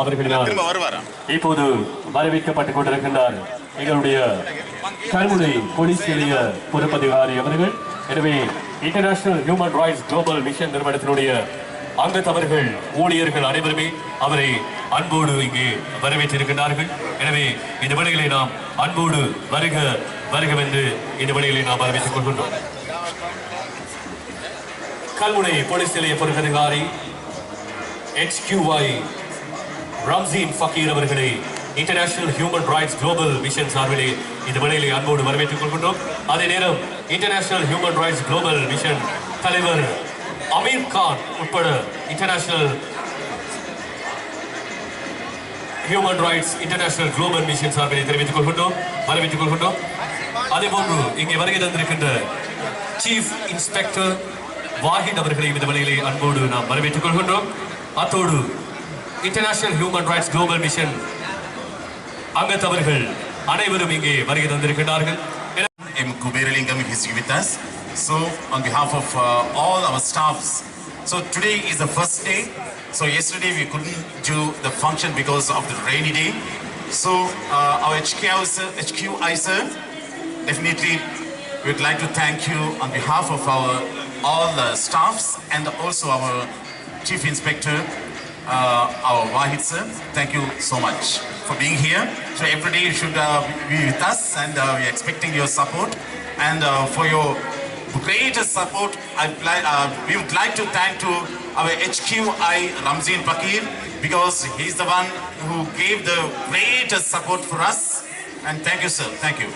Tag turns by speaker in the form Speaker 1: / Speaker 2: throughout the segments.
Speaker 1: அவர்களினால் இப்போது வரவேற்கப்பட்டுக் கொண்டிருக்கின்றார் எங்களுடைய கல்முனை போலீஸ் நிலைய பொறுப்பதிகாரி அவர்கள். எனவே International human rights global Mission நிறுவனத்தினுடைய அங்கத்தவர்கள் ஊழியர்கள் அனைவருமே அவரை அன்போடு இங்கே வரவேற்றிருக்கின்றார்கள். எனவே இந்த வேளையிலே நாம் அன்போடு வருக வருகவென்று இந்த வேளையிலே நாம் வரவேற்றுக் கொள்கின்றோம். கல்முனை போலீஸ் நிலைய பொறுப்பதிகாரி HQI ரம்சீன் ஃபக்கீர் அவர்களை International human rights global Mission சார்பிலே இந்த வேளையிலே அன்போடு வரவேற்றுக் கொள்கின்றோம். அதே நேரம் International human rights global Mission தலைவர் அமீர் கான் உட்பட International human Rights International Global Mission சார்பிலே தெரிவித்துக் கொள்கின்றோம், வரவேற்றுக் கொள்கின்றோம். அதே போன்று இங்கே வருகை தந்திருக்கின்ற சீஃப் இன்ஸ்பெக்டர் வாஹித் அவர்களை இந்த வேளையிலே அன்போடு நாம் வரவேற்றுக் கொள்கின்றோம். அத்தோடு international human rights global mission அங்கத்தவர்கள் அனைவரும் இங்கே வருகை தந்திருக்கிறார்கள்.
Speaker 2: M. Kuberalingam is with us. So on behalf of all our staffs, so today is the first day. So yesterday we couldn't do the function because of the rainy day. So our HQI sir, definitely we would like to thank you on behalf of all the staffs and also our Chief Inspector, our Wahid sir. Thank you so much for being here. So every day you should be with us, and we are expecting your support. And for your greatest support, we would like to thank to our HQI Ramzeen Fakir, because he is the one who gave the greatest support for us. And thank you sir, thank you.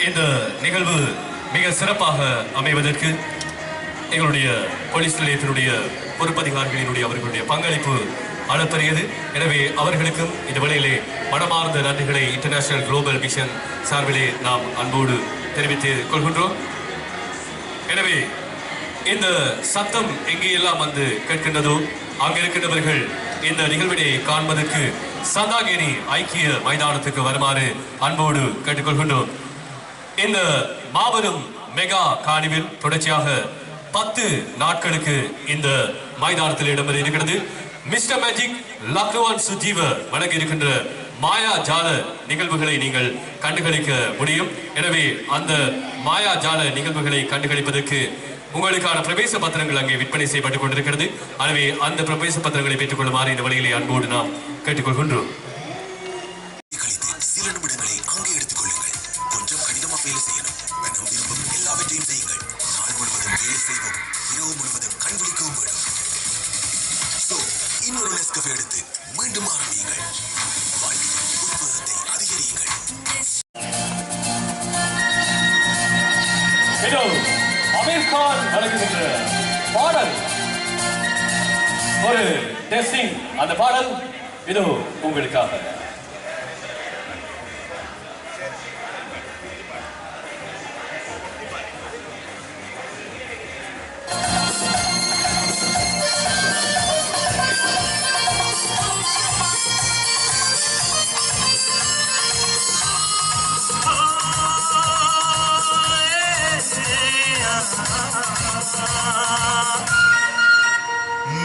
Speaker 1: இந்த நிகழ்வு மிக சிறப்பாக அமைவதற்கு எங்களுடைய police நிலையத்தினுடைய பொறுப்பதிகாரிகளினுடைய அவர்களுடைய பங்களிப்பு அளப்பரியது. எனவே அவர்களுக்கும் இந்த வேளையிலே மனமார்ந்த நன்றிகளை இன்டர்நேஷனல் குளோபல் மிஷன் சார்பிலே நாம் அன்போடு தெரிவித்துக் கொள்கின்றோம். எனவே இந்த சத்தம் எங்கேயெல்லாம் வந்து கேட்கின்றதோ அங்கிருக்கின்றவர்கள் இந்த நிகழ்வினை காண்பதற்கு சந்தாகேரி ஐக்கிய மைதானத்துக்கு வருமாறு அன்போடு கேட்டுக்கொள்கின்றோம். இந்த மாபெரும் மெகா கார்னிவல் தொடர்ச்சியாக 10 நாட்களுக்கு இந்த மைதானத்தில் இடம்பெற இருக்கிறது. மிஸ்டர் மேஜிக் லக்னோவான் சுஜீவ வழங்க இருக்கின்ற மாயா ஜால நிகழ்வுகளை நீங்கள் கண்டுகளிக்க முடியும். எனவே அந்த மாயா ஜால நிகழ்வுகளை கண்டுகளிப்பதற்கு உங்களுக்கான பிரவேச பத்திரங்கள் அங்கே விற்பனை செய்யப்பட்டுக் கொண்டிருக்கிறது. எனவே அந்த பிரவேச பத்திரங்களை பெற்றுக் கொள்ளுமாறு இந்த வழியிலே அன்போடு நாம் கேட்டுக்கொள்கின்றோம். அமீர் கான் வழங்குகின்ற பாடல் ஒரு டெஸ்டிங். அந்த பாடல் இதோ உங்களுக்காக.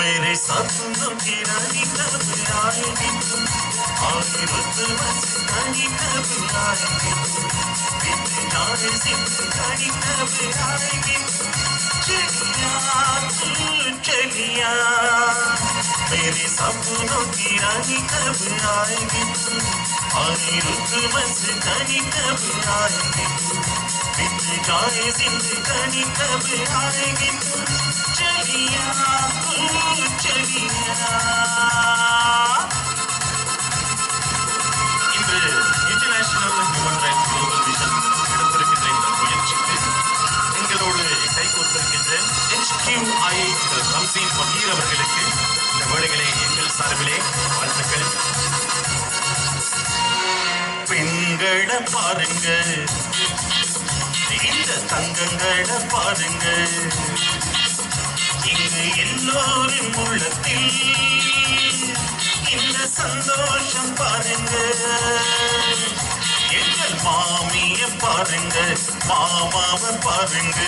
Speaker 3: मेरे सपनों की रानी कब आएगी तुम, आखिरत मस्तानी कब आएगी तुम, बिन जाए जिंदगानी कब आएगी चलिया तू चलिया, मेरे सपनों की रानी कब आएगी तुम, आखिरत मस्तानी कब आएगी तुम, बिन जाए जिंदगानी कब आएगी तुम चलिया तू चलिया. இன்று international human rights global mission எடுத்திருக்கின்ற இந்த முயற்சிக்கு எங்களோடு கைகோர்த்திருக்கின்ற HQI ரம்சீன் ஃபக்கீர் அவர்களுக்கு இந்த சகோதரிகளே, எங்கள் சார்பிலே வாழ்த்துக்கள். பெண்களை பாருங்க, இந்த தங்கங்களை பாருங்க, இங்கு எல்லோரும் உள்ளத்தில் இந்த சந்தோஷம் பாருங்க. எங்கள் மாமிய பாருங்க, மாமாவை பாருங்க,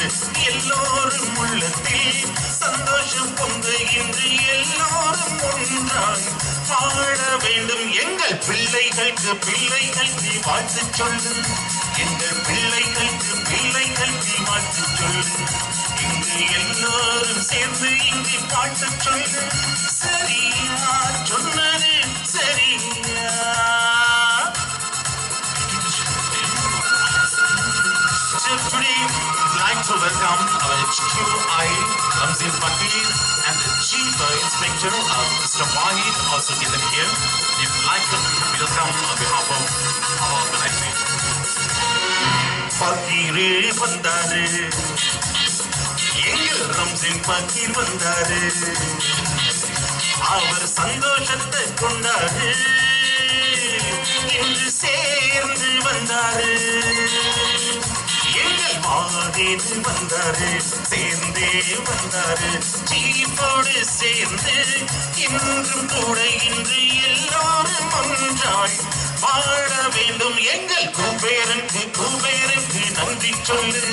Speaker 3: எல்லோரும் உள்ளத்தில் சந்தோஷம் பொங்குகின்ற எல்லோரும் ஒன்றாய் வாழ வேண்டும். எங்கள் பிள்ளைகளுக்கு பிள்ளைகளுக்கு வாழ்த்து சொல்லு, எங்கள் பிள்ளைகளுக்கு வாழ்த்து சொல்லு. இங்கு எல்லோரும் சேர்ந்து இங்கு பாட்டு சொல்லு. சரியா சொன்னது சரியா? Today, we'd like to welcome our HQI, Ramzin Fakir, and the Chief Inspector, Mr. Wahid, also given here. We'd like to welcome on behalf of our organization. Fakir வந்தாரு, எங்கள் ரம்ஜின் பக்கீர் வந்தாரு, அவர் சந்தோஷத்தை கொண்டாரு, இன்று சேர்ந்து வந்தாரு. எங்கள் வாடேது வந்தாரு, சேர்ந்தே வந்தாரு, சீப்போடு சேர்ந்து இன்றும் கூட இன்று எல்லோரும் ஒன்றாய் வாழ வேண்டும். எங்கள் குபேரனுக்கு நன்றி சொல்லு,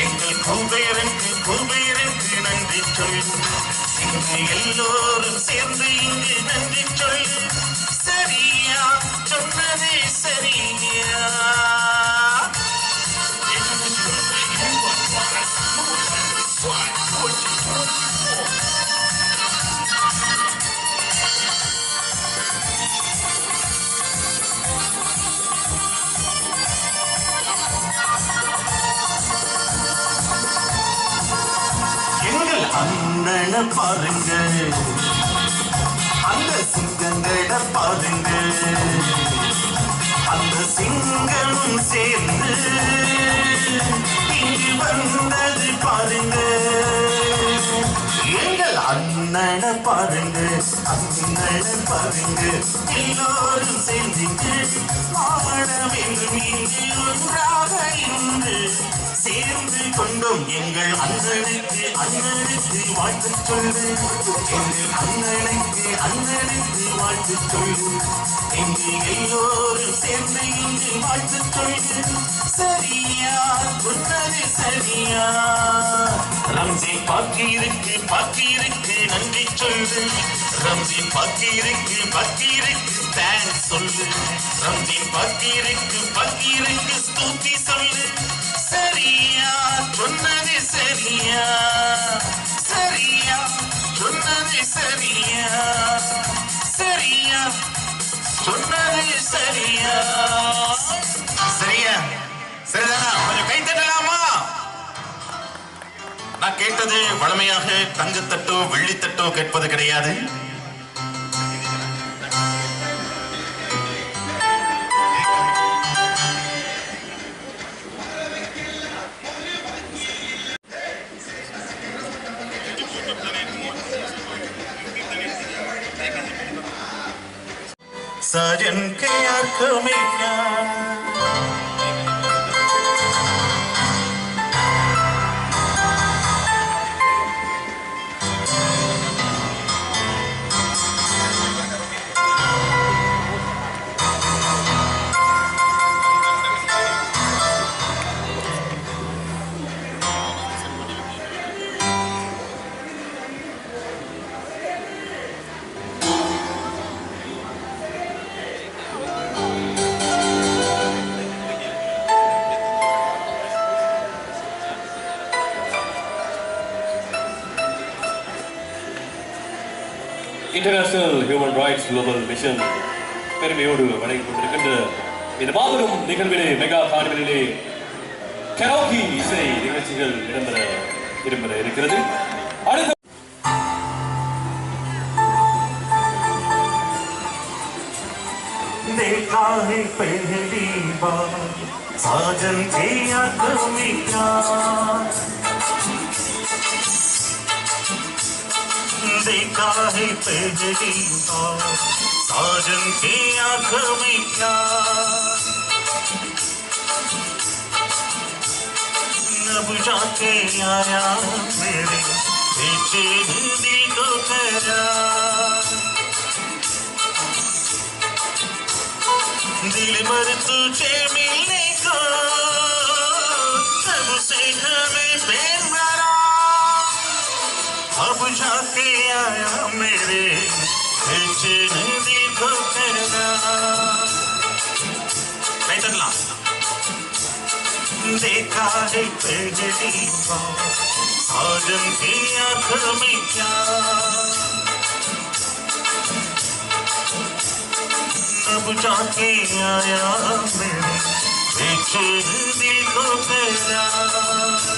Speaker 3: எங்கள் குபேரனுக்கு நன்றி சொல்லு. இங்கு எல்லோரும் சேர்ந்து இங்கு நன்றி சொல்லு. சரியா சொன்னதே சரியா? எங்கள் அண்ணனை பாருங்க, அந்த சிங்கங்களை பாருங்க, அந்த சிங்கமும் சேர்ந்து இங்கு வந்தது பாருங்க. எங்கள் அண்ணனை பாருங்க, அண்ணனை பாருங்க, எல்லோரும் சேர்ந்து வாழ வேண்டும். இங்கு ஒன்றாக இன்று சேர்ந்து கொண்டோம். எங்கள் அண்ணனுக்கு வாழ்த்து சொல்லு, எங்கள் அண்ணனுக்கு வாழ்த்து சொல்லு. இங்கு எல்லோரும் சேர்ந்து இங்கு வாழ்த்து சொல்லு. சரியா சொன்னது சரியா? ரம்ஜின் பாக்கீருக்கு நன்றி சொல்லு, ரம்ஜின் பாக்கீருக்கு தேங்க்ஸ் சொல்லு, ரம்ஜின் பாக்கீருக்கு ஸ்தூதி சொல்லு. சரியா சொன்னது சரியா? சரியா சொன்னது சரியா? சரியா சொன்னது சரியா? சரியா? சரிதானா? கொஞ்சம் கை தட்டலாமா? நான் கேட்டது வழமையாக தங்கத்தட்டோ வெள்ளித்தட்டோ கேட்பது கிடையாது. सजन के आंखों में प्यार,
Speaker 1: International human rights global Mission பெருமையோடு வழங்கிக் கொண்டிருக்கின்ற இந்த மாபெரும் நிகழ்விலே மெகா கார்னிவலிலே கரோக்கி இசை நிகழ்ச்சிகள் இடம்பெற இருக்கிறது. அடுத்த
Speaker 3: देखा है पहली बार साजन के आंखों में प्यार, देखा है पहली बार साजन की आंख में प्यार, अब जाके आया मेरे बेचैन दिल को करार। दिल भर तुझे मिलने को तब से हमें बेमरा, अब जाके आया मेरे बेचैन दिल को करार। देखा है पहली बार साजन की आंख में प्यार, अब जाके आया मेरे बेचैन दिल को करार।